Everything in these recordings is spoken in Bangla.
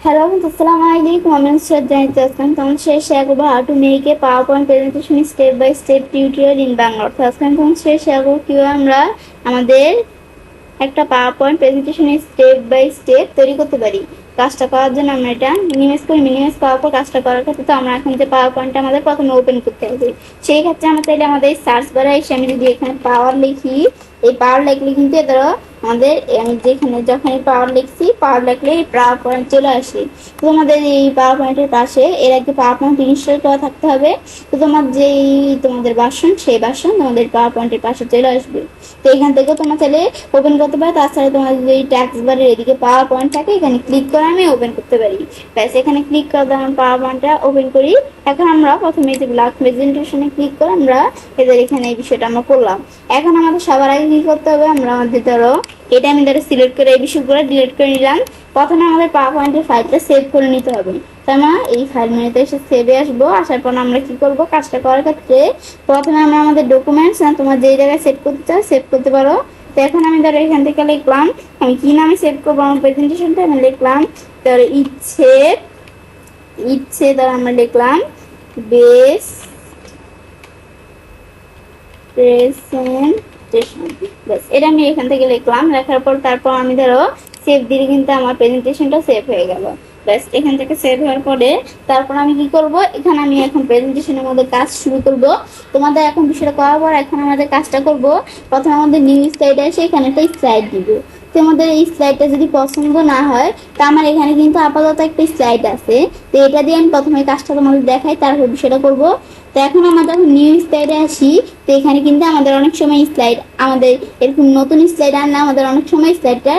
Hello, Assalamualaikum. I'm Shraddha Jaskan. Today share about how to make a PowerPoint presentation step by step tutorial in Bangalore. Jaskan, today share about কিভাবে আমরা আমাদের একটা PowerPoint presentation step by step তৈরি করতে পারি। কাজটা করার জন্য আমরা এটা মিনিমাইজ করার পর কাজটা করার ক্ষেত্রে তো আমরা এখন যে পাওয়ারপয়েন্টটা আমাদের প্রথমে ওপেন করতে হবে। সেই ক্ষেত্রে আমরা চাইলে আমাদের সার্চ বারে এসে আমি যদি এখানে পাওয়ার লিখি, এই পাওয়ার লিখলে কিন্তু ধরো আমাদের আমি যেখানে যখন পাওয়ার লিখছি পাওয়ার লিখলে এই পাওয়ার পয়েন্ট চলে আসে। তো তোমাদের এই পাওয়ার পয়েন্টের পাশে এর আগে পাওয়ার পয়েন্ট ইনস্টল করা থাকতে হবে। তো তোমাদের ভার্সন সেই ভার্সন তোমাদের পাওয়ার পয়েন্টের পাশে চলে আসবে। তো এখান থেকে তোমরা চাইলে ওপেন করতে পারো। তাছাড়া তোমাদের যদি ট্যাক্স বারের এদিকে পাওয়ার পয়েন্ট থাকে এখানে ক্লিক করে আমি ওপেন করতে পারি। ব্যাস এখানে ক্লিক করে দেওয়ার পাওয়ার পয়েন্টটা ওপেন করি। এখন আমরা প্রথমে যে ব্ল্যাক প্রেজেন্টেশনে ক্লিক করে আমরা এদের এখানে এই বিষয়টা আমরা করলাম। এখন আমাদের সবার আগে কি করতে হবে, আমরা আমাদের ধরো এটা আমি ধরো সিলেক্ট করে এই বিষয়গুলো ডিলিট করে নিলাম। প্রথমে আমাদের পাওয়ার পয়েন্টের ফাইলটা সেভ করে নিতে হবে। তো আমরা এই ফাইল মেনুতে এসে সেভে আসবো। আসার পর আমরা কি করব, কাজটা করার ক্ষেত্রে প্রথমে আমরা আমাদের ডকুমেন্টস তোমার যেই জায়গায় সেভ করতে চাও সেভ করতে পারো। তো এখন আমি ধরো এখান থেকে লিখলাম আমি কি নামে সেভ করবো আমার প্রেজেন্টেশনটা, আমি লিখলাম ধরো ইচ্ছে ধরো আমরা লিখলাম বেস প্রেজেন্টেশন। ব্যাস এটা আমি এখান থেকে লিখলাম। লেখার পর তারপর আমি ধরো সেভ দিলে কিন্তু আমার প্রেজেন্টেশনটা সেভ হয়ে গেল। ব্যাস এখান থেকে সেভ হওয়ার পরে তারপর আমি কি করব, এখানে আমি এখন প্রেজেন্টেশনের মধ্যে কাজ শুরু করব। তোমাদের এখন বিষয়টা করার পর এখন আমাদের কাজটা করব। প্রথমে আমাদের নিউ স্লাইডে এসে এখানে একটা স্লাইড দিব। তোমাদের এই স্লাইডটা যদি পছন্দ না হয় তা আমার এখানে কিন্তু আপাতত একটা স্লাইড আছে। তো এটা দিয়ে আমি প্রথমে কাজটা তোমাদের দেখাই, তারপর বিষয়টা করব। তো এখন আমরা যখন নিউ স্লাইডে আসি তো এখানে কিন্তু আমাদের অনেক সময় স্লাইড আমাদের এরকম নতুন স্লাইড আনলে আমাদের অনেক সময় স্লাইডটা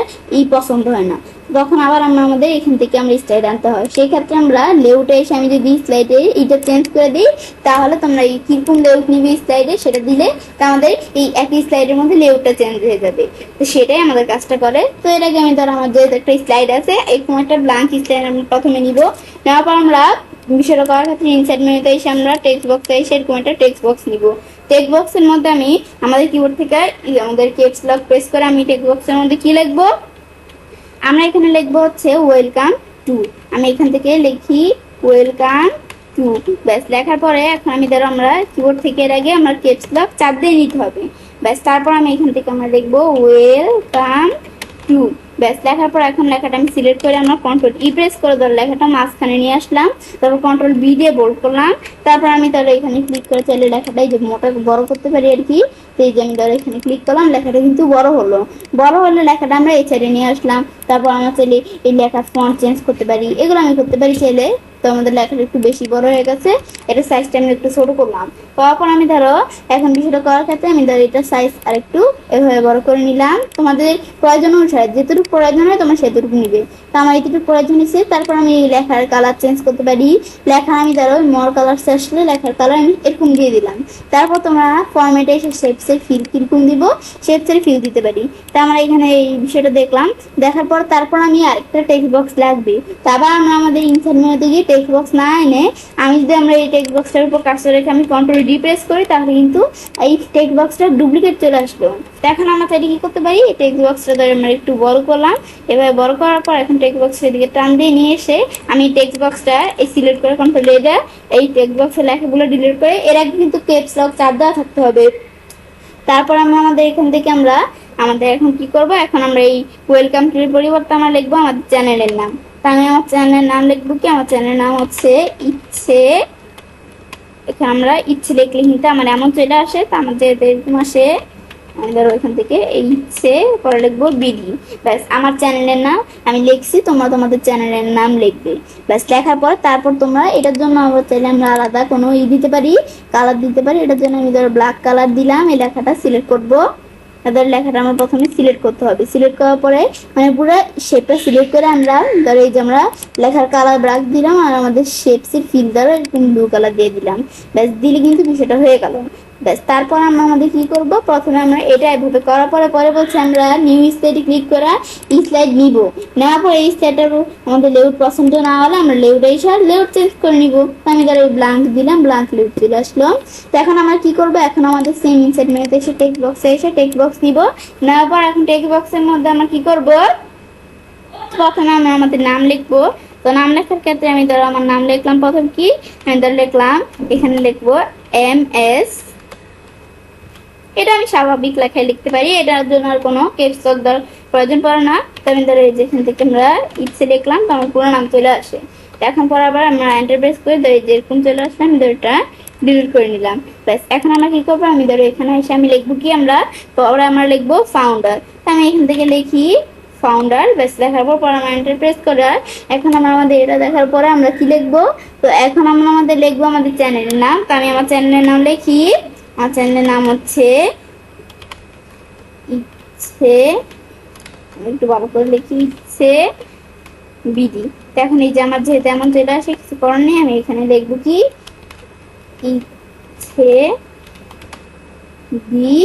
পছন্দ হয় না। তখন আবার আমাদের এখান থেকে আমরা স্লাইড আনতে হয়। সেই ক্ষেত্রে আমরা লেআউটে এসে আমি যদি স্লাইডে এটা চেঞ্জ করে দিই তাহলে তোমরা এই কিরকম লেআউট নিবে স্লাইডে সেটা দিলে তা আমাদের এই একই স্লাইডের মধ্যে লেআউটটা চেঞ্জ হয়ে যাবে। তো সেটাই আমাদের কাজটা করে। তো এর আগে আমি ধরো আমার যে একটা স্লাইড আছে এরকম একটা ব্ল্যাঙ্ক স্লাইড আমরা প্রথমে নিব। নেওয়ার পর আমরা বিষয়টা করার ক্ষেত্রে ইনসাইড মেনুতে এসে আমরা টেক্সট বক্সে এসে এরকম একটা টেক্সট বক্স নিব। টেক্সট বক্সের মধ্যে আমি আমাদের কিবোর্ড থেকে আমাদের ক্যাপস লক প্রেস করে আমি টেক্সট বক্সের মধ্যে কি লিখবো, আমরা এখানে লিখবো হচ্ছে ওয়েলকাম টু। আমি এখান থেকে লিখি ওয়েলকাম টু। ব্যাস লেখার পরে এখন আমি ধরো আমরা কিবোর্ড থেকে এর আগে আমার ক্যাপস লক চাপ দিয়ে নিতে হবে। ব্যাস তারপর আমি এখান থেকে আমরা লিখবো ওয়েলকাম টু। ব্যাস লেখার পর এখন লেখাটা আমি সিলেক্ট করে আমরা কন্ট্রোল প্রেস করে ধরো লেখাটা মাঝখানে নিয়ে আসলাম। তারপর কন্ট্রোল বি দিয়ে বোল্ড করলাম। তারপর আমি তাহলে এখানে ক্লিক করে চাইলে লেখাটাই যে মোটা বড় করতে পারি আর কি। তো এই যে আমি ধরো এখানে ক্লিক করলাম, লেখাটা কিন্তু বড় হলো। বড় হলে লেখাটা আমরা এই সাইডে নিয়ে আসলাম। তারপর আমরা চাইলে এই লেখার ফন্ট চেঞ্জ করতে পারি, এগুলো আমি করতে পারি চাইলে। তো আমাদের লেখাটা একটু বেশি বড় হয়ে গেছে, এটা সাইজটা আমি একটু ছোট করলাম। তারপর আমি ধরো এখন বিষয়টা করার ক্ষেত্রে আমি ধরো এটা সাইজ আর একটু এভাবে বড় করে নিলাম। তোমাদের প্রয়োজন অনুসারে যেটুকু প্রয়োজন হয় তোমরা সেটুকু নিবে। তো আমার এটুকু প্রয়োজন হয়েছে। তারপর আমি লেখার কালার চেঞ্জ করতে পারি। লেখা আমি ধরো মোর কালার আসলে লেখার কালার আমি এরকম দিয়ে দিলাম। তারপর তোমরা ফরম্যাটে এসে শেপসের ফিল কিরকম দিব শেপসের ফিল দিতে পারি। তো আমরা এখানে এই বিষয়টা দেখলাম। দেখার পর তারপর আমি আরেকটা টেক্সট বক্স লাগবে। তারপর আমরা আমাদের ইনসার্ট মেনুতে গিয়ে টেক্সট বক্স না এনে আমি যদি আমরা এই টেক্সট বক্সটার উপর কাজটা রেখে আমি কন্ট্রোল ডি প্রেস করি তাহলে কিন্তু এই টেক্সট বক্সটা ডুপ্লিকেট চলে আসলো। তো এখন আমরা চাইলে কি করতে পারি, এই টেক্সট বক্সটা ধরে আমরা একটু বড় করলাম। এভাবে বড় করার পর এখন টেক্সট বক্সের দিকে টান দিয়ে নিয়ে এসে আমি টেক্সট বক্সটা এই সিলেক্ট করে কন্ট্রোল এ এই টেক্সট বক্সের লেখাগুলো ডিলিট করে এর আগে কিন্তু ক্যাপস লক চাপ দেওয়া থাকতে হবে। তারপর আমরা আমাদের এখান থেকে আমরা আমাদের এখন কি করব, এখন আমরা এই ওয়েলকাম টু এর পরিবর্তে আমরা লিখবো আমাদের চ্যানেলের নাম। তা আমি আমার চ্যানেলের নাম লিখবো কি, আমার চ্যানেলের নাম হচ্ছে ইচ্ছে। এখানে আমরা ইচ্ছে লিখলে কিন্তু আমার এমন চলে আসে। তা আমাদের এরকম আসে ধরো এখান থেকে এই ইচ্ছে পরে লিখবো বিডি। ব্যাস আমার চ্যানেলের নাম আমি লিখছি, তোমরা তোমাদের চ্যানেলের নাম লিখবে। ব্যাস লেখার পর তারপর তোমরা এটার জন্য আমরা চাইলে আমরা আলাদা কোনো দিতে পারি, কালার দিতে পারি। এটার জন্য আমি ধরো ব্ল্যাক কালার দিলাম। এই লেখাটা সিলেক্ট করবো। তাদের লেখাটা আমরা প্রথমে সিলেক্ট করতে হবে। সিলেক্ট করার পরে মানে পুরো শেপটা সিলেক্ট করে আমরা ধরো এই যে আমরা লেখার কালার ব্ল্যাক দিলাম আর আমাদের শেপসের ফিল দ্বারা এরকম ব্লু কালার দিয়ে দিলাম। ব্যাস দিলে কিন্তু বিষয়টা হয়ে গেল। ব্যাস তারপর আমরা আমাদের কি করব, প্রথমে আমরা এটা এভাবে করার পরে পরে বলছে আমরা নিউ স্লাইডে ক্লিক করা স্লাইড নিব। নেওয়ার পরে এই স্লাইডটার আমাদের লেআউট পছন্দ না হলে আমরা লেআউট এসে লেআউট চেঞ্জ করে নিব। আমি ধরো ব্ল্যাঙ্ক দিলাম, ব্ল্যাঙ্ক লেআউট চলে আসলো। তো এখন আমরা কি করব, এখন আমাদের সেম ইনসাইড মেনুতে এসে টেক্সট বক্সে এসে টেক্সট বক্স নিব। নেওয়ার পর এখন টেক্সট বক্সের মধ্যে আমরা কি করব, প্রথমে আমরা আমাদের নাম লিখবো। তো নাম লেখার ক্ষেত্রে আমি ধরো আমার নাম লিখলাম, প্রথম কি আমি ধরো লিখলাম, এখানে লিখবো MS। এটা আমি স্বাভাবিক লেখায় লিখতে পারি, এটার জন্য আর কোনো ক্যাপস লক প্রয়োজন পড়ে না। তো আমি ধরো এই যেখান থেকে আমরা ইচ্ছে লিখলাম, তো আমার পুরো নাম চলে আসে। এখন পর আবার আমরা এন্টার প্রেস করে ধরে যেরকম চলে আসলে আমি ধরো এটা ডিলিট করে নিলাম। ব্যাস এখন আমরা কি করবো, আমি ধরো এখানে এসে আমি লিখবো কি, আমরা লিখবো ফাউন্ডার। তো আমি এখান থেকে লিখি ফাউন্ডার। ব্যাস লেখার পর আমরা এন্টার প্রেস করে এখন আমরা আমাদের এটা দেখার পরে আমরা কি লিখবো, তো এখন আমরা আমাদের লিখবো আমাদের চ্যানেলের নাম। তো আমি আমার চ্যানেলের নাম লিখি, আমার চ্যানেলের নাম হচ্ছে ইচ্ছে, একটু ভালো করে লিখি, ইচ্ছে বিডি। তো এখন এই যে আমার যেহেতু এমন চলে আসে, কিছু করার নেই, আমি এখানে লিখবো কি ইচ্ছে বি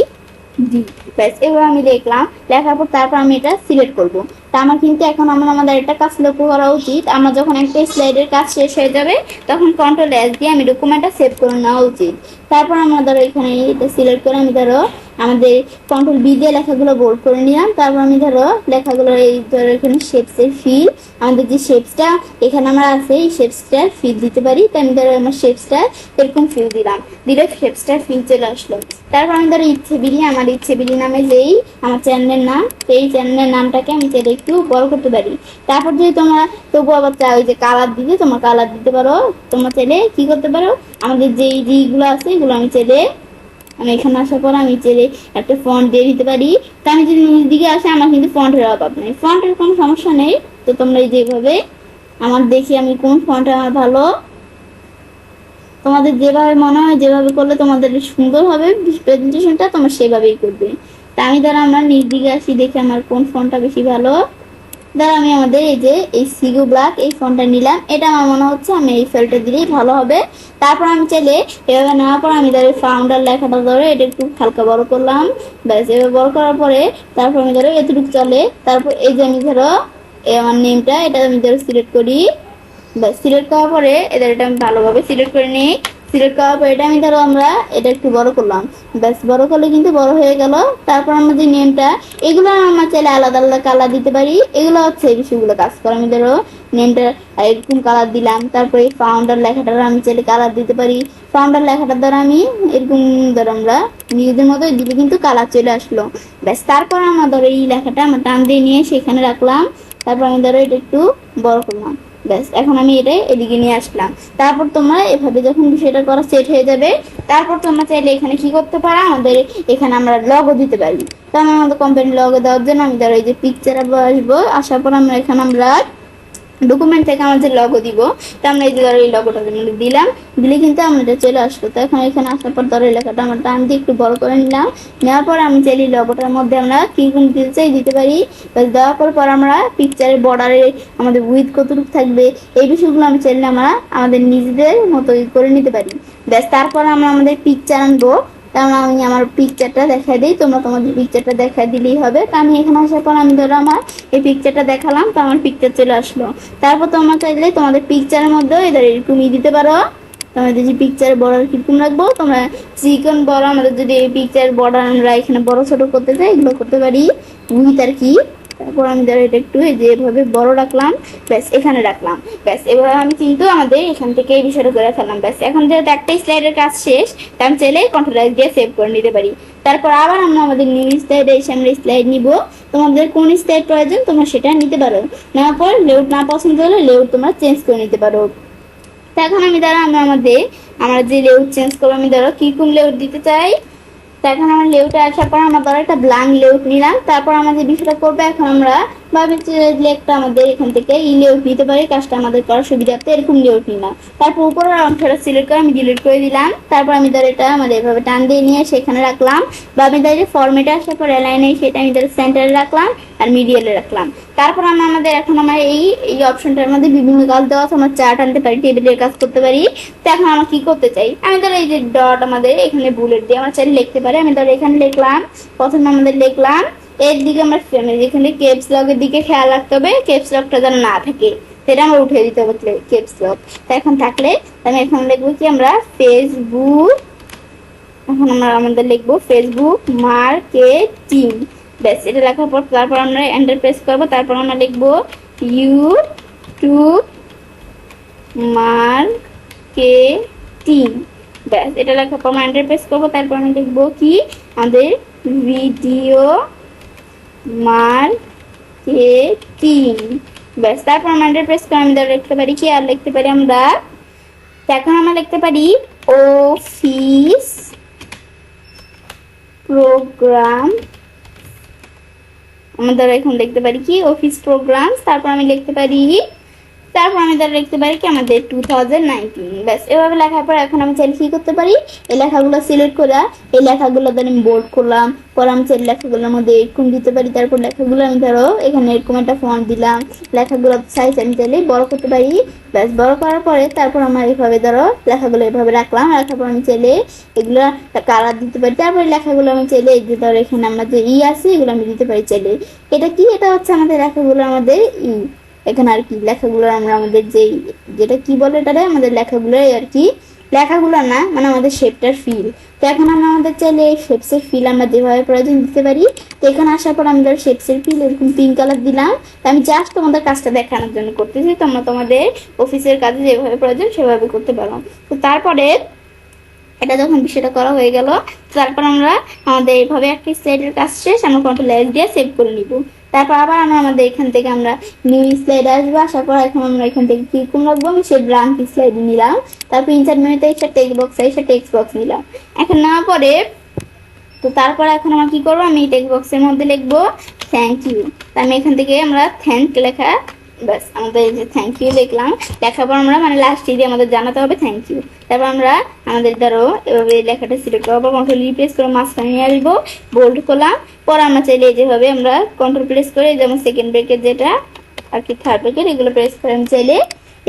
ডি। ব্যাস এবার আমি লিখলাম, লেখার পর তারপর আমি এটা সিলেক্ট করব। তা আমার কিন্তু এখন আমাদের একটা কাজ লক্ষ্য করা উচিত, আমরা যখন একটা স্লাইডের কাজ শেষ হয়ে যাবে তখন কন্ট্রোল S দিয়ে আমি ডকুমেন্টটা সেভ করে নেওয়া উচিত। তারপর আমরা ধরো এখানে এটা সিলেক্ট করে আমি ধরো আমাদের কন্ট্রোল B দিয়ে লেখাগুলো বোল্ড করে নিলাম। তারপর আমি ধরো লেখাগুলো এই ধরো এখানে শেপসের ফিল, আমাদের যে শেপসটা এখানে আমরা আছে এই শেপসটার ফিল দিতে পারি। তো আমি ধরো আমার শেপসটা এরকম ফিল দিলাম, দিলে শেপসটার ফিল চলে আসলো। তারপর আমি ধরো ইচ্ছে বিলি, আমার ইচ্ছে বিলি নামে যেই আমার চ্যানেলের নাম, এই চ্যানেলের নামটাকে আমি চাইলে একটু বড় করতে পারি। তারপর যদি তোমরা তবু আবার চাও যে কালার দিতে, তোমার কালার দিতে পারো। তোমরা চাইলে কি করতে পারো, আমাদের যেই যেগুলো আছে এগুলো আমি চাইলে আমি এখানে আসার পর আমি চাইলে একটা ফন্ট দিয়ে দিতে পারি। তা আমি যদি নিজ দিকে আসে আমার কিন্তু ফন্টের অভাব নেই, ফন্টের কোনো সমস্যা নেই। তো তোমরা এই যেভাবে আমার দেখি আমি কোন ফন্ট আমার ভালো, তোমাদের যেভাবে মনে হয় যেভাবে করলে তোমাদের সুন্দর হবে প্রেজেন্টেশনটা তোমরা সেভাবেই করবে। তা আমি ধরো আমরা নিজ দিকে আসি, দেখি আমার কোন ফন্টটা বেশি ভালো। ধরো আমি আমাদের এই যে এই সিগো ব্ল্যাক এই ফন্টটা নিলাম, এটা আমার মনে হচ্ছে আমি এই ফেলটা দিলেই ভালো হবে। তারপর আমি চাইলে এভাবে নেওয়ার পর আমি ধরো ফাউন্ডার লেখাটা ধরে এটা একটু হালকা বড় করলাম। ব্যাস এভাবে বড় করার পরে তারপর আমি ধরো এতটুকু চলে। তারপর এই যে আমি ধরো আমার নেমটা এটা আমি ধরো সিলেক্ট করি। ব্যাস সিলেক্ট করার পরে এদের এটা আমি ভালোভাবে সিলেক্ট করে নিই। সিলেক্ট করার পর এটা আমি ধরো আমরা এটা একটু বড় করলাম। ব্যাস বড় করলে কিন্তু বড় হয়ে গেল। তারপর আমরা যে নেমটা এগুলো আমরা চাইলে আলাদা আলাদা কালার দিতে পারি, এগুলো হচ্ছে এই বিষয়গুলো কাজ করে। আমি ধরো নেমটা এরকম কালার দিলাম, তারপরে ফাউন্ডার লেখাটার আমি চাইলে কালার দিতে পারি। ফাউন্ডার লেখাটার দ্বারা আমি এরকম ধরো আমরা নিজেদের মতো দিলে কিন্তু কালার চলে আসলো। ব্যাস তারপর আমরা ধরো এই লেখাটা আমরা টান দিয়ে নিয়ে সেখানে রাখলাম। তারপর আমি ধরো এটা একটু বড় করলাম। ব্যাস এখন আমি এটা এদিকে নিয়ে আসলাম। তারপর তোমরা এভাবে যখন বিষয়টা করা সেট হয়ে যাবে, তারপর তোমরা চাইলে এখানে কি করতে পারো, আমাদের এখানে আমরা লগো দিতে পারি। তো আমি আমাদের কোম্পানির লগো দেওয়ার জন্য আমি ধরো এই যে পিকচারে আসবো, আসার পর আমরা এখানে আমরা ডকুমেন্ট থেকে আমরা যে লগো দিব, তো আমরা এই যে ধরো এই লগোটা দিলাম, দিলে কিন্তু আমাদের চলে আসলো। তো এখন এখানে আসার পর ধরো এই লেখাটা আমরা টান দিয়ে একটু বড় করে নিলাম। নেওয়ার পর আমি চাইলে লগোটার মধ্যে আমরা কি কোন দিতে চাই দিতে পারি। দেওয়ার পর আমরা পিকচারের বর্ডারে আমাদের উইথ কতটুকু থাকবে এই বিষয়গুলো আমি চাইলে আমরা আমাদের নিজেদের মতো করে নিতে পারি। ব্যাস তারপর আমরা আমাদের পিকচার আনবো। তাহলে আমি আমার পিকচারটা দেখাই দিই, তোমরা তোমাদের পিকচারটা দেখাই দিলেই হবে। তো আমি এখানে আসার পর আমি ধরো আমার এই পিকচারটা দেখালাম, তো আমার পিকচার চলে আসলো। তারপর তোমরা চাইলে তোমাদের পিকচারের মধ্যেও এদের এরকমই দিতে পারো। তোমাদের যে পিকচারের বর্ডার কিরকম রাখবো, তোমরা চিকন বড়, আমাদের যদি এই পিকচারের বর্ডার আমরা এখানে বড় ছোট করতে চাই এগুলো করতে পারি উইথ আর কি। তারপর আমি ধরো এটা একটু এই যে এভাবে বড় রাখলাম, ব্যাস এখানে রাখলাম। ব্যাস এবার আমি কিন্তু আমাদের এখান থেকে এই বিষয়টা করে ফেললাম। ব্যাস এখন যেহেতু একটাই স্লাইডের কাজ শেষ, তা আমি চাইলে কন্ট্রোল দিয়ে সেভ করে নিতে পারি। তারপর আবার আমরা আমাদের নিউ স্লাইডে এসে আমরা স্লাইড নিব। তোমাদের কোন স্লাইড প্রয়োজন তোমরা সেটা নিতে পারো। নেওয়ার পর লেআউট না পছন্দ হলে লেআউট তোমরা চেঞ্জ করে নিতে পারো। তো এখন আমি ধরো আমরা যে লেআউট চেঞ্জ করবো, আমি ধরো কিরকম লেআউট দিতে চাই। তো এখন আমার লেআউটে আসার পর আমরা ধরো একটা ব্ল্যাঙ্ক লেআউট নিলাম। তারপর আমরা যে বিষয়টা করবো, এখন আমরা ভাবি যে লেআউটটা আমাদের এখান থেকে এই লেআউট নিতে পারি, কাজটা আমাদের করার সুবিধার্থে এরকম লেআউট নিলাম। তারপর উপরের অংশটা সিলেক্ট করে আমি ডিলিট করে দিলাম। তারপর আমি ধরো এটা আমাদের এভাবে টান দিয়ে নিয়ে সেখানে রাখলাম, বা আমি ধরো ফরম্যাটে আসার পর অ্যালাইনে সেটা আমি ধরো সেন্টারে রাখলাম আর মিডিয়ালে রাখলাম। তারপর আমাদের এখন আমার এই অপশনটার মধ্যে বিভিন্ন কাজ দেওয়া আছে, আমরা চার্ট আনতে পারি, টেবিলের কাজ করতে পারি। তো এখন আমরা কি করতে চাই, আমি ধরো এই যে ডট আমাদের এখানে বুলেট দিয়ে আমরা চাইলে লিখতে পারি। আমি ধরো এখানে লিখলাম, প্রথমে আমাদের লিখলাম এর দিকে আমরা যেখানে ক্যাপস লকের দিকে খেয়াল রাখতে হবে, ক্যাপস লকটা যেন না থাকে সেটা আমরা উঠে দিতে হবে ক্যাপস লক। তো এখন থাকলে আমি এখন লিখবো কি আমরা ফেসবুক, এখন আমরা আমাদের লিখবো ফেসবুক মার্কেটিং। ব্যাস এটা লেখার পর তারপর আমরা এন্টার প্রেস করবো। তারপর আমরা লিখবো ইউটিউব মার্কেটিং। ব্যাস এটা লেখার পর এন্টার প্রেস করবো। তারপর আমি লিখবো কি আমাদের ভিডিও মার্কেটিং। ব্যাস তারপর আমি এন্টার প্রেস করে আমি লিখতে পারি কি, আর লিখতে পারি আমরা, এখন আমরা লিখতে পারি অফিস প্রোগ্রাম। আমাদের এখন লিখতে পারি কি অফিস প্রোগ্রাম। তারপর আমি লিখতে পারি কি আমাদের 2019। ব্যাস এভাবে লেখার পর এখন আমি চাইলে কি করতে পারি, এই লেখাগুলো সিলেক্ট করে এই লেখাগুলো ধরে আমি বোল্ড করলাম। পর আমি চাইলে লেখাগুলোর মধ্যে এরকম দিতে পারি। তারপর লেখাগুলো আমি ধরো এখানে এরকম একটা ফন্ট দিলাম। লেখাগুলো সাইজ আমি চাইলে বড় করতে পারি। ব্যাস বড় করার পরে তারপর আমার এইভাবে ধরো লেখাগুলো এভাবে রাখলাম। রাখার পর আমি চাইলে এগুলো কালার দিতে পারি। তারপরে লেখাগুলো আমি চাইলে এই যে ধরো এখানে আমরা যে আছে এগুলো আমি দিতে পারি চাইলে। এটা কি, এটা হচ্ছে আমাদের লেখাগুলো আমাদের এখানে আর কি লেখাগুলো আমরা আমাদের যেটা কি বলে এটারে আমাদের লেখাগুলো আর কি, লেখাগুলো না মানে আমাদের শেপটার ফিল। তো এখন আমরা আমাদের চাইলে এই শেপসের ফিল আমরা যেভাবে প্রয়োজন দিতে পারি। তো এখানে আসার পর আমাদের শেপসের ফিল এরকম পিঙ্ক কালার দিলাম। তো আমি জাস্ট তোমাদের কাজটা দেখানোর জন্য করতেছি, তোমরা তোমাদের অফিসের কাজে যেভাবে প্রয়োজন সেভাবে করতে পারো। তো তারপরে এটা যখন বিষয়টা করা হয়ে গেল, তারপর আমরা আমাদের এইভাবে একটা স্লাইডের কাজ শেষ, আমরা কন্ট্রোল এস দিয়ে সেভ করে নিব। তারপর আবার আমরা আমাদের এখান থেকে আমরা নিউ স্লাইড আসবো। আসার পর এখন আমরা এখান থেকে কিরকম রাখবো, আমি সেই ব্ল্যাঙ্ক স্লাইড নিলাম। তারপর ইনসার্ট মেনুতে এসে টেক্সট বক্স এসে টেক্সট বক্স নিলাম। এখন নেওয়ার পরে তো তারপরে এখন আমরা কি করবো, আমি টেক্সট বক্সের মধ্যে লিখবো থ্যাংক ইউ। তা আমি এখান থেকে আমরা থ্যাংক লেখা, ব্যাস আমাদের এই যে থ্যাংক ইউ লিখলাম। লেখার পর আমরা মানে লাস্টে দিয়ে আমাদের জানাতে হবে থ্যাংক ইউ। তারপর আমরা আমাদের ধরো এভাবে লেখাটা সিলেক্ট করবো, কন্ট্রোল প্রেস করে মাঝখানে নিয়ে আসবো, বোল্ড করলাম। পর আমরা চাইলে যেভাবে আমরা কন্ট্রোল প্রেস করে যেমন সেকেন্ড ব্রেকেট যেটা আর কি থার্ড ব্রেকেট এগুলো প্রেস করে আমি চাইলে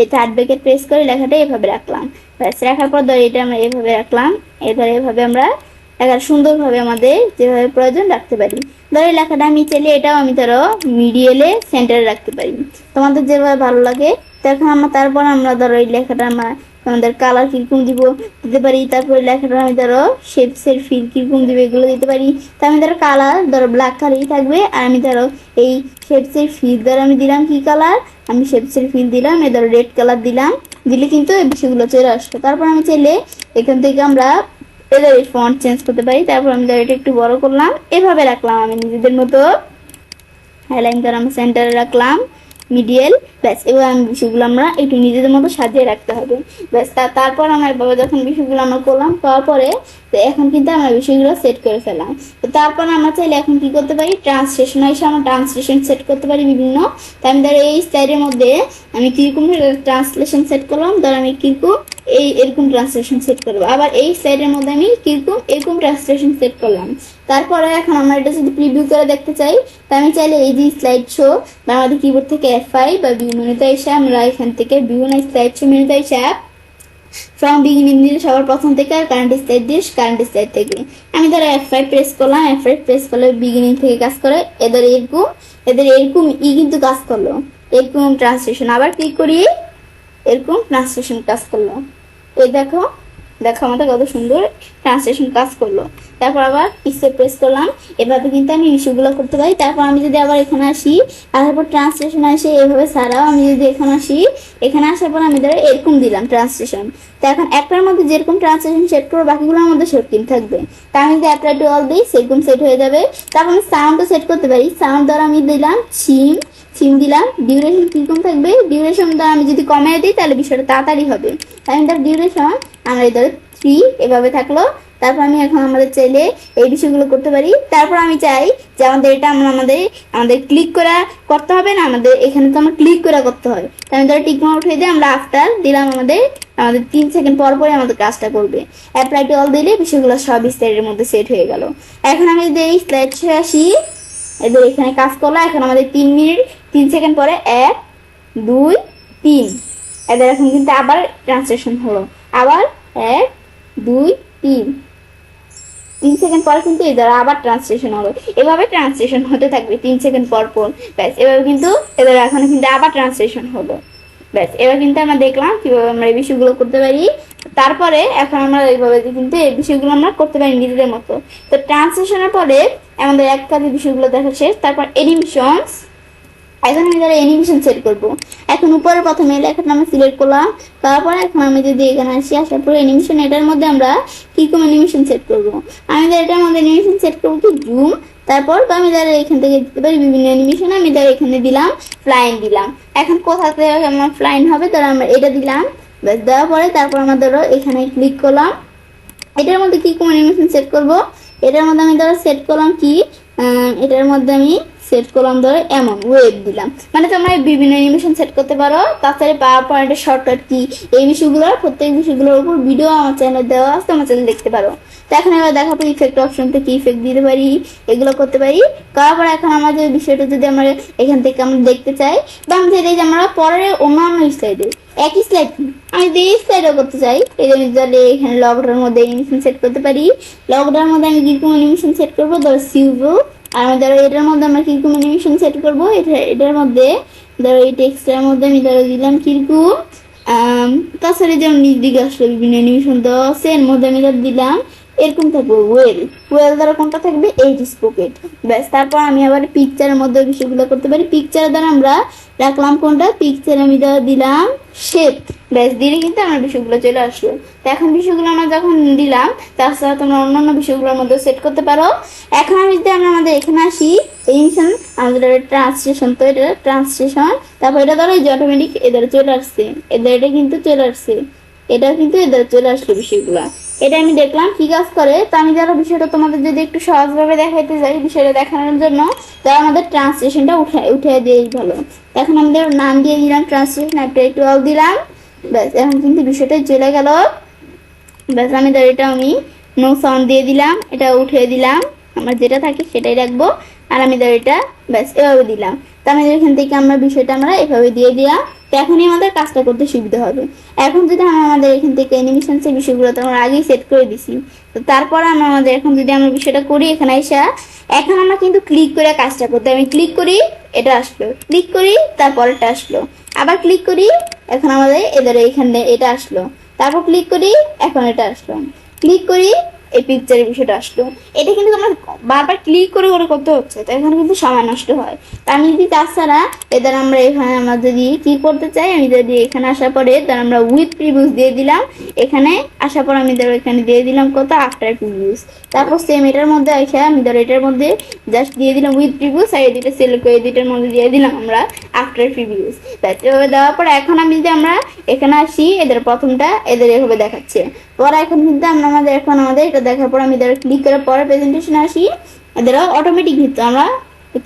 এই থার্ড ব্রেকেট প্রেস করে লেখাটা এভাবে রাখলাম। ব্যাস রাখার পর ধরো এটা আমরা এভাবে রাখলাম। ধরো এভাবে আমরা লেখাটা সুন্দরভাবে আমাদের যেভাবে প্রয়োজন রাখতে পারি। ধরো এই লেখাটা আমি চাইলে এটাও আমি ধরো মিডিয়ালে সেন্টারে রাখতে পারি, তোমাদের যেভাবে ভালো লাগে। তারপর আমরা ধরো এই লেখাটা আমাদের কালার কিরকম দিতে পারি। তারপরে লেখাটা আমি ধরো শেপসের ফিল কিরকম দিব এগুলো দিতে পারি। তো আমি ধরো কালার ধরো ব্ল্যাক কালারই থাকবে। আর আমি ধরো এই শেপসের ফিল ধরো আমি দিলাম কি কালার, আমি শেপসের ফিল দিলাম এই ধরো রেড কালার দিলাম। দিলে কিন্তু এই বিষয়গুলো চলে আসবে। তারপর আমি চাইলে এখান থেকে আমরা এদের ফন্ট চেঞ্জ করতে পারি। তারপর আমি এটা একটু বড় করলাম, এভাবে রাখলাম আমি নিজেদের মতো। হাইলাইন করে আমি সেন্টারে রাখলাম মিডিয়াল। ব্যাস এবার আমি বিষয়গুলো আমরা একটু নিজেদের মতো সাজিয়ে রাখতে হবে। ব্যাস তারপর আমার বাবা যখন বিষয়গুলো আমরা করলাম করার পরে তো এখন কিন্তু আমরা বিষয়গুলো সেট করে ফেললাম। তো তারপর আমরা চাইলে এখন কি করতে পারি, ট্রান্সলেশন এসে আমরা ট্রান্সলেশন সেট করতে পারি বিভিন্ন। তো আমি ধরো এই স্লাইডের মধ্যে আমি কিরকম ট্রান্সলেশন সেট করলাম, ধরো আমি কিরকম এরকম ট্রান্সলেশন সেট করবো। আবার এই স্লাইডের মধ্যে আমি কিরকম এরকম ট্রান্সলেশন সেট করলাম। তারপরে এখন আমরা এটা যদি প্রিভিউ করে দেখতে চাই, তো আমি চাইলে এই যে স্লাইড শো বা আমাদের কিবোর্ড থেকে F5 বা ভিউ মেনুতে এসে আমরা এখান থেকে ভিউ না স্লাইড শো মেনুতে এসে ফ্রম বিগিনিং দিয়ে সবার প্রথম থেকে আর কারেন্ট স্লাইড দিয়ে কারেন্ট স্লাইড থেকে আমি ধরো F5 প্রেস করলাম। F5 প্রেস করলে বিগিনিং থেকে কাজ করে এদের এরকম কিন্তু কাজ করলো এরকম ট্রান্সলেশন। আবার ক্লিক করি এরকম ট্রান্সলেশন কাজ করলো। এই দেখো আমাদের কত সুন্দর ট্রান্সলেশন কাজ করলো। তারপর আবার স্পেস প্রেস করলাম। এভাবে কিন্তু আমি ইস্যুগুলো করতে পারি। তারপর আমি যদি আবার এখানে আসি, তারপর ট্রান্সলেশন আসে এভাবে ছাড়াও আমি যদি এখানে আসি, এখানে আসার পর আমি ধরো এরকম দিলাম ট্রান্সলেশন। তো এখন একটার মধ্যে যেরকম ট্রান্সলেশন সেট করবো বাকিগুলোর মধ্যে সেটিং থাকবে। তা আমি যদি অ্যাপ্লাই টু অল দিই সেরকম সেট হয়ে যাবে। তারপর আমি সাউন্ডও সেট করতে পারি। সাউন্ড দ্বারা আমি দিলাম সিম দিলাম। ডিউরেশন কিরকম থাকবে, ডিউরেশন দ্বারা আমি যদি কমিয়ে দিই তাহলে বিষয়টা তাড়াতাড়ি হবে। তাই আমি তার ডিউরেশন আমরা এই ধরো 3 এভাবে থাকলো। তারপর আমি এখন আমাদের চাইলে এই বিষয়গুলো করতে পারি। তারপর আমি চাই যে আমাদের এটা আমাদের ক্লিক করা করতে হবে না, আমাদের এখানে তো আমার ক্লিক করে করতে হয়। তাই আমি ধরো টিক মার্ক উঠিয়ে দিয়ে আমরা আফটার দিলাম, আমাদের 3 সেকেন্ড পর পরে আমাদের কাজটা করবে। অ্যাপ্লাই টু অল দিলে বিষয়গুলো সব স্লাইডের মধ্যে সেট হয়ে গেল। এখন আমি যদি এই স্লাইড আসি, এদের এখানে কাজ করলো। এখন আমাদের 3 মিনিট 3 সেকেন্ড পরে 1 2 3 এদের এখন কিন্তু আবার ট্রান্সলেশন হলো। আবার 1 2 3 সেকেন্ড পর কিন্তু এদের আবার ট্রান্সলেশন হলো। এভাবে ট্রান্সলেশন হতে থাকবে 3 সেকেন্ড পর পর। ব্যাস এভাবে কিন্তু এদের এখন কিন্তু আবার ট্রান্সলেশন হলো। ব্যাস এবার কিন্তু আমরা দেখলাম কিভাবে আমরা এই বিষয়গুলো করতে পারি। তারপরে এখন আমরা এইভাবে কিন্তু এই বিষয়গুলো আমরা করতে পারি নিজেদের মতো। তো ট্রান্সলেশনের পরে আমাদের এক কাজে বিষয়গুলো দেখা শেষ। তারপর এখন আমি ধরো অ্যানিমেশন সেট করব। এখন উপরে প্রথমে লেখাটা আমি সিলেক্ট করলাম, তারপর এখন আমি যদি এখানে আসি, আসার পর অ্যানিমেশন, এটার মধ্যে আমরা কিরকম অ্যানিমেশন সেট করব। আমি এটার মধ্যে অ্যানিমেশন সেট করবো কি জুম, তারপর আমি ধরো এখান থেকে দিতে পারি বিভিন্ন অ্যানিমেশন, আমি ধরো এখানে দিলাম ফ্লাইন দিলাম। এখন কোথাতে আমার ফ্লাইন হবে, ধরো আমরা এটা দিলাম, ব্যাস দেওয়ার পরে তারপর আমরা ধরো এখানে ক্লিক করলাম। এটার মধ্যে কি কোন অ্যানিমেশন সেট করব, এটার মধ্যে আমি ধরো সেট করলাম কি, এটার মধ্যে আমি সেট করলাম ধরো এমন ওয়েব দিলাম। মানে তোমরা বিভিন্ন অ্যানিমেশন সেট করতে পারো। তাছাড়া পাওয়ার পয়েন্টের শর্টকাট কি, এই বিষয়গুলোর প্রত্যেক বিষয়গুলোর উপর ভিডিও আমার চ্যানেলে দেওয়া আছে, আমার চ্যানেল দেখতে পারো। তো এখন এবার দেখাবো ইফেক্ট অপশনতে কি ইফেক্ট দিতে পারি, এগুলো করতে পারি। করার পর এখন আমাদের বিষয়টা যদি আমরা এখান থেকে আমরা দেখতে চাই, বা আমি চাই যে আমরা পরে অন্যান্য স্লাইডে একই স্লাইড আমি যদি এই স্লাইডও করতে চাই, এই যে আমি তাহলে এখানে লগটার মধ্যে অ্যানিমেশন সেট করতে পারি। লগটার মধ্যে আমি কিরকম অ্যানিমেশন সেট করবো, ধরো সিউভো। আর আমি ধরো এটার মধ্যে আমরা কিরকম অ্যানিমেশন সেট করবো, এটার মধ্যে ধরো এই টেক্সটের মধ্যে আমি ধরো দিলাম কিরকম, তাছাড়া যেমন নিজ দিকে আসলে বিভিন্ন অ্যানিমেশন দেওয়া আছে, এর মধ্যে আমি ধর দিলাম এরকম থাকবে ওয়েল। ওয়েল দ্বারা কোনটা থাকবে, এই স্পোকেট। ব্যাস তারপর আমি আবার পিকচারের মধ্যে বিষয়গুলো করতে পারি। পিকচারের দ্বারা আমরা রাখলাম কোনটা, পিকচার আমি দিলাম শেপ। ব্যাস দিলে কিন্তু আমার বিষয়গুলো চলে আসলো। তো এখন বিষয়গুলো আমরা যখন দিলাম, তাছাড়া তোমরা অন্যান্য বিষয়গুলোর মধ্যে সেট করতে পারো। এখন আমি যদি আমরা আমাদের এখানে আসি, এনিমেশন আমাদের ট্রান্সলেশন, তো এটা ট্রান্সলেশন, তারপর এটা ধরো এই যে অটোমেটিক এদের চলে আসছে, এদের এটা কিন্তু চলে আসছে, এটা কিন্তু এদের চলে আসলো বিষয়গুলো। এটা আমি দেখলাম কি কাজ করে। তো আমি যারা বিষয়টা তোমাদের যদি একটু সহজভাবে দেখাইতে চাই, বিষয়টা দেখানোর জন্য তারা আমাদের ট্রান্সলেশনটা উঠে দিয়েই ভালো। এখন আমাদের নাম দিয়ে দিলাম ট্রান্সলেশন, একটা একটু দিলাম, ব্যাস এখন কিন্তু বিষয়টা চলে গেল। ব্যাস আমি এটা আমি নো সাউন্ড দিয়ে দিলাম, এটা উঠিয়ে দিলাম, আমার যেটা থাকে সেটাই রাখবো। আর আমি এটা ব্যাস এভাবে দিলাম। তো আমি এখান থেকে আমরা বিষয়টা আমরা এভাবে দিয়ে দিলাম। তো এখনই আমাদের কাজটা করতে সুবিধা হবে। এখন যদি আমরা আমাদের এখান থেকে অ্যানিমেশনসের বিষয়গুলো তো আমরা আগেই সেট করে দিছি, তো তারপর আমরা আমাদের এখন যদি আমরা বিষয়টা করি, এখানে এসে এখন আমরা কিন্তু ক্লিক করে কাজটা করতে, আমি ক্লিক করি এটা আসলো, ক্লিক করি তারপরটা আসলো, আবার ক্লিক করি এখন আমাদের এদের এইখানে এটা আসলো, তারপর ক্লিক করি এখন এটা আসলো, ক্লিক করি এই পিকচারের বিষয়টা আসলো। এটা কিন্তু আমরা বারবার ক্লিক করে করে করতে হচ্ছে, তো এখানে কিন্তু সময় নষ্ট হয়। তা আমি যদি তাছাড়া এদের আমরা এখানে আমরা যদি কি করতে চাই, আমি যদি এখানে আসার পরে তার আমরা উইথ প্রিভিউস দিয়ে দিলাম, এখানে আসার পর আমি ধরো এখানে দিয়ে দিলাম কত আফটার প্রিভিউস, তারপর সেম এটার মধ্যে এসে আমি ধরো এটার মধ্যে জাস্ট দিয়ে দিলাম উইথ প্রিভিউস, আর এদিকে সিলেক্ট করে এদিকের মধ্যে দিয়ে দিলাম আমরা আফটার প্রিভিউস। এভাবে দেওয়ার পর এখন আমি যদি আমরা এখানে আসি, এদের প্রথমটা এদের এভাবে দেখাচ্ছে। পরে এখন কিন্তু আমরা আমাদের এখন আমাদের এটা দেখার পর আমি এদের ক্লিক করার পরে প্রেজেন্টেশনে আসি, এদের অটোমেটিক কিন্তু আমরা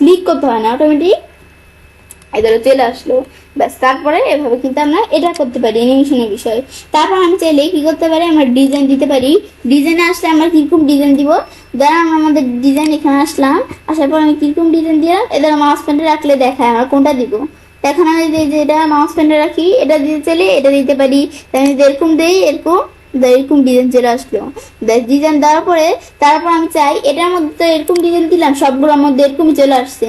ক্লিক করতে হয় না, অটোমেটিক এদের চলে আসলো। ব্যাস তারপরে এভাবে কিন্তু আমরা এটা করতে পারি অ্যানিমেশনের বিষয়। তারপর আমি চাইলে কি করতে পারি, আমরা ডিজাইন দিতে পারি। ডিজাইনে আসলে আমরা কিরকম ডিজাইন দিব, ধরো আমরা আমাদের ডিজাইন এখানে আসলাম, আসার পর আমি কিরকম ডিজাইন দিলাম, এদের মাউস পয়েন্টে রাখলে দেখায় আমরা কোনটা দিব। এখন আমি যে এটা মাউস পয়েন্টে রাখি, এটা দিতে চাইলে এটা দিতে পারি, আমি যেরকম দেই এরকম ডিজাইন চলে আসলো। ডিজাইন দেওয়ার পরে তারপর আমি চাই এটার মধ্যে তো এরকম ডিজাইন দিলাম, সবগুলোর মধ্যে এরকমই চলে আসছে।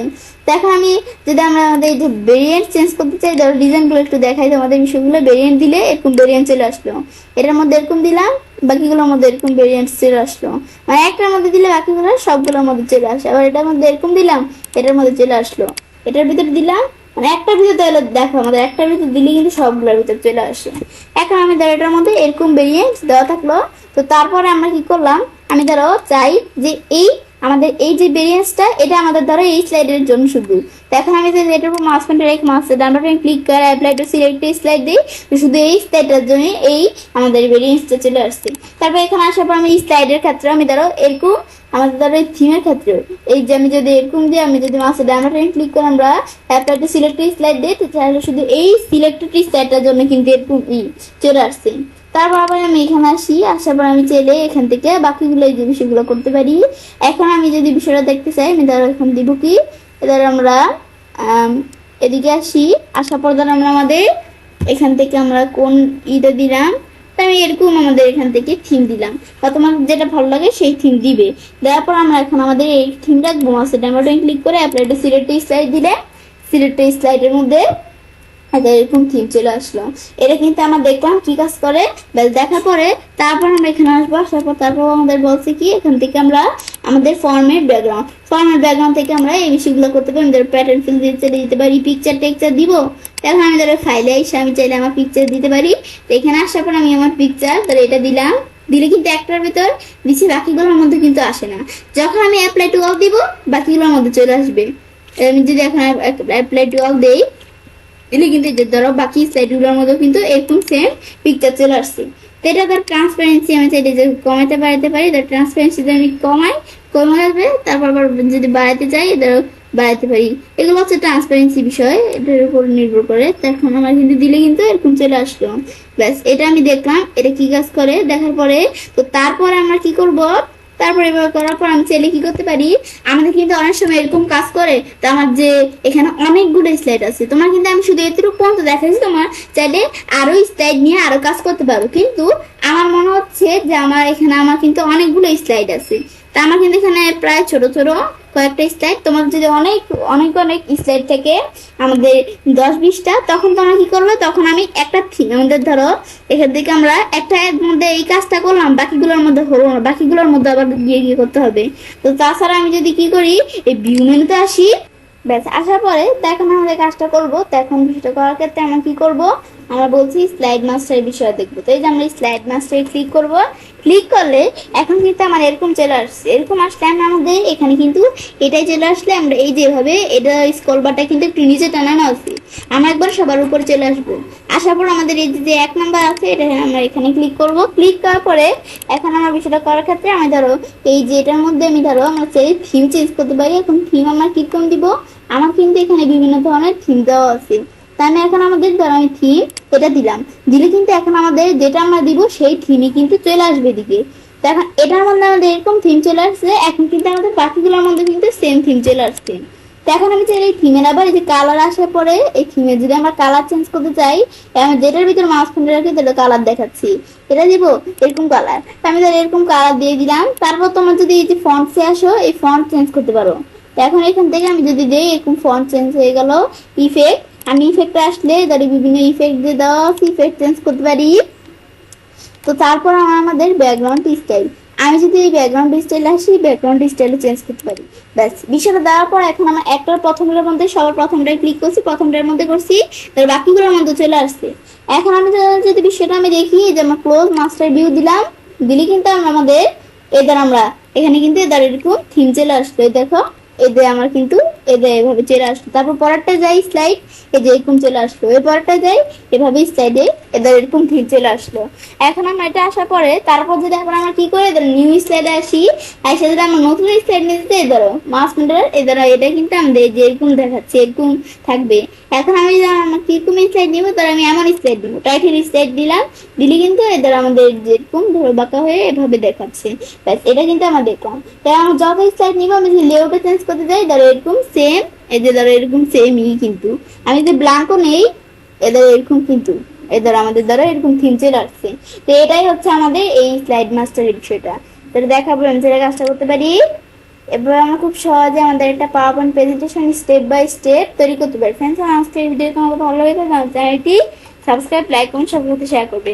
এখন আমি যদি আমরা আমাদের এই যে ভেরিয়েন্ট চেঞ্জ করতে চাই, ধরো ডিজাইনগুলো একটু দেখাই তোমাদের বিষয়গুলো, ভেরিয়েন্ট দিলে এরকম ভেরিয়েন্ট চলে আসলো, এটার মধ্যে এরকম দিলাম, বাকিগুলোর মধ্যে এরকম ভেরিয়েন্ট চলে আসলো। মানে একটার মধ্যে দিলে বাকিগুলো সবগুলোর মধ্যে চলে আসে। আবার এটার মধ্যে এরকম দিলাম, এটার মধ্যে চলে আসলো, এটার ভিতরে দিলাম, মানে একটার ভিতরে তাহলে দেখো আমাদের একটার ভিতরে দিলে কিন্তু সবগুলোর ভিতরে চলে আসে। এখন আমি ধরো এটার মধ্যে এরকম ভেরিয়েন্ট দেওয়া থাকলো। তো তারপরে আমরা কি করলাম, আমি ধরো চাই যে এই আমাদের এই যে ভেরিয়েন্সটা এটা আমাদের ধরো এই স্লাইডের জন্য শুধু। তো এখন আমি যদি এটার উপর মাউস পয়েন্টার রেখে মাউস ডান বাটনে ক্লিক করে অ্যাপ্লাই টু সিলেক্ট স্লাইড দিই, শুধু এই স্লাইডটার জন্য এই আমাদের ভেরিয়েন্সটা চলে আসছে। তারপর এখানে আসার পর আমি স্লাইডের ক্ষেত্রে আমি ধরো এরকম আমাদের ধরো এই থিমের ক্ষেত্রে এই যে আমি যদি এরকম দিয়ে আমি যদি মাউস ডান বাটনে ক্লিক করে আমরা অ্যাপ্লাই টু সিলেক্ট স্লাইড দিই, তাহলে শুধু এই সিলেক্টেড স্লাইডটার জন্য কিন্তু এরকম চলে আসছে। তারপর আবার আমি এখানে আসি, আসার পর আমি চাইলে এখান থেকে বাকিগুলো এই যে বিষয়গুলো করতে পারি। এখন আমি যদি বিষয়টা দেখতে চাই, আমি ধরো এখন দিব কি, ধরো আমরা এদিকে আসি, আসার পর ধরো আমরা আমাদের এখান থেকে আমরা কোন ইটা দিলাম, আমি এরকম আমাদের এখান থেকে থিম দিলাম, বা তোমার যেটা ভালো লাগে সেই থিম দিবে। দেওয়ার পর আমরা এখন আমাদের এই থিম রাখবো, মাউসের ডান বাটনে ক্লিক করে অ্যাপ্লাই টু সিলেক্ট স্লাইড দিলে সিলেক্ট স্লাইডের মধ্যে এরকম থিম চলে আসলো। এটা কিন্তু আমরা দেখলাম কি কাজ করে, ব্যাস দেখার পরে তারপর আমরা এখানে আসবো। আসার পর তারপর আমাদের বলছে কি এখান থেকে আমরা আমাদের ফর্মের ব্যাকগ্রাউন্ড থেকে আমরা এই বিষয়গুলো করতে পারি। আমাদের প্যাটার্ন ফিল দিতে পারি, পিকচার টেকচার দিব। এখন আমি ধরো ফাইলে এসে আমি চাইলে আমার পিকচার দিতে পারি। তো এখানে আসার পর আমি আমার পিকচার ধরো এটা দিলাম, দিলে কিন্তু একটার ভিতর দিচ্ছি, বাকিগুলোর মধ্যে কিন্তু আসে না। যখন আমি অ্যাপ্লাই টু অল দিব বাকিগুলোর মধ্যে চলে আসবে। আমি যদি এখন অ্যাপ্লাই টু অল দেই দিলে কিন্তু ধরো বাকি স্লাইডগুলোর মধ্যেও কিন্তু এরকম সেম পিকচার চলে আসছে। তো এটা তার ট্রান্সপারেন্সি আমি চাইলে যে কমাতে বাড়াতে পারি, তার ট্রান্সপারেন্সি যদি আমি কমে আসবে, তারপর আবার যদি বাড়াতে চাই ধরো বাড়াতে পারি। এগুলো হচ্ছে ট্রান্সপারেন্সি বিষয়, এটার উপর নির্ভর করে। তখন আমার কিন্তু দিলে কিন্তু এরকম চলে আসলো। ব্যাস এটা আমি দেখলাম এটা কি কাজ করে দেখার পরে। তো তারপরে আমরা কি করব, তারপরে এবার করার পর আমি চাইলে কি করতে পারি, আমাদের কিন্তু অনেক সময় এরকম কাজ করে। তো আমার যে এখানে অনেকগুলো স্লাইড আছে, তোমার কিন্তু আমি শুধু এতটুকু পর্যন্ত দেখাচ্ছি, তোমার চাইলে আরো স্লাইড নিয়ে আরো কাজ করতে পারো। কিন্তু আমার মনে হচ্ছে যে আমার কিন্তু অনেকগুলো স্লাইড আছে। তা আমার কিন্তু এখানে প্রায় ছোট ছোট কয়েকটা স্লাইড, তোমার যদি অনেক অনেক অনেক স্লাইড থেকে আমাদের 10-20টা, তখন তোমরা কি করবে, তখন আমি একটা থিম আমাদের ধরো এখান থেকে আমরা একটা এর মধ্যে এই কাজটা করলাম, বাকিগুলোর মধ্যে হলো না, বাকিগুলোর মধ্যে আবার গিয়ে করতে হবে। তো তাছাড়া আমি যদি কি করি, এই ভিউ মেনুতে আসি, ব্যাস আসার পরে এখন আমাদের কাজটা করবো। তো এখন বিষয়টা করার ক্ষেত্রে আমরা কি করব, আমরা বলছি স্লাইড মাস্টারের বিষয়ে দেখবো। তো এই যে আমরা স্লাইড মাস্টারে ক্লিক করব। ক্লিক করলে এখন কিন্তু আমার এরকম চলে আসছে। এরকম আসলে আমরা আমাদের এখানে কিন্তু এটাই চলে আসলে আমরা এই যেভাবে এটা স্ক্রল বারটা কিন্তু একটু নিচে টানানো আছে, আমরা একবার সবার উপর চলে আসবো। আসার পর আমাদের এই যে 1 নাম্বার আছে এটা আমরা এখানে ক্লিক করব। ক্লিক করার পরে এখন আমার বিষয়টা করার ক্ষেত্রে আমি ধরো এই যে এটার মধ্যে আমি ধরো আমরা চাই থিম চেঞ্জ করতে পারি। এখন থিম আমরা কিরকম দিব, আমার কিন্তু এখানে বিভিন্ন ধরনের থিম দেওয়া আছে। তাহলে এখন আমাদের ধরো আমি থিম এটা দিলাম, দিলে কিন্তু এখন আমাদের যেটা আমরা দিব সেই থিমই কিন্তু চলে আসবে দিকে। তো এখন এটার মধ্যে আমাদের এরকম থিম চলে আসছে, এখন কিন্তু আমাদের বাকিগুলোর মধ্যে কিন্তু সেম থিম চলে আসছে। তো এখন আমি চাই এই থিমের আবার এই যে কালার আসার পরে এই থিমের যদি আমরা কালার চেঞ্জ করতে চাই, আমি যেটার ভিতরে মাউস পয়েন্টার রাখি তাহলে কালার দেখাচ্ছি, এটা দিব এরকম কালার। আমি ধর এরকম কালার দিয়ে দিলাম। তারপর তোমরা যদি এই যে ফন্টসে আসো, এই ফন্ট চেঞ্জ করতে পারো। এখন এখান থেকে আমি যদি দেই এরকম ফন্ট চেঞ্জ হয়ে গেল। ইফেক্ট, আমি ইফেক্টে আসলে ধরো বিভিন্ন ইফেক্ট দিয়ে দেওয়া ইফেক্ট চেঞ্জ করতে পারি। তো তারপর আমাদের ব্যাকগ্রাউন্ড স্টাইল, আমি যদি এই ব্যাকগ্রাউন্ড স্টাইল আসি, ব্যাকগ্রাউন্ড স্টাইলে চেঞ্জ করতে পারি। ব্যাস বিষয়টা দেওয়ার পর এখন আমার একটার প্রথমটার মধ্যে সবার প্রথমটায় ক্লিক করছি, প্রথমটার মধ্যে করছি, তার বাকিগুলোর মধ্যে চলে আসছে। এখন আমি যদি বিষয়টা আমি দেখি যে আমার ক্লোজ মাস্টার ভিউ দিলাম, দিলে কিন্তু আমাদের এদের আমরা এখানে কিন্তু এদের এরকম থিম চলে আসলো। দেখো এদের আমার কিন্তু এদের এভাবে চলে আসলো। তারপর পরেরটা যাই স্লাইড, এই যে এরকম চলে আসলো। এর পরেরটা যাই এভাবে স্লাইডে এদের এরকম থিম চলে আসলো। এখন আমরা এটা আসার পরে তারপর যদি এখন আমরা কি করে এদের নিউ স্লাইডে আসি, এসে যদি আমরা নতুন স্লাইড নিতে ধরো মাস মিটার এদের এটা কিন্তু আমাদের যে এরকম দেখাচ্ছে এরকম থাকবে। এখন আমি আমার কিরকম স্লাইড নিবো, তার আমি এমন স্লাইড দিব, টাইটেল স্লাইড দিলাম, দিলে কিন্তু এদের আমাদের যেরকম ধরো বাঁকা হয়ে এভাবে দেখাচ্ছে। ব্যাস এটা কিন্তু আমরা দেখলাম। তাই আমরা যত স্লাইড নিবো, আমি যদি লেআউটে চেঞ্জ করতে যাই ধরো এরকম সেম, এদের ধরো এরকম সেমই, কিন্তু আমি যদি ব্ল্যাঙ্কও নেই এদের এরকম কিন্তু এদের আমাদের দ্বারা এরকম থিম চলে আসছে। তো এটাই হচ্ছে আমাদের এই স্লাইড মাস্টারের বিষয়টা। তাহলে দেখাবো আমি যেটা কাজটা করতে পারি। এবার আমরা খুব সহজে আমাদের একটা PowerPoint presentation step by step তৈরি করতে পারি। ফ্রেন্ডস, আমার আজকের ভিডিও তোমাকে ভালো লাগে তাহলে চ্যানেলটি সাবস্ক্রাইব, লাইক, কমেন্ট সবার সাথে শেয়ার করবে।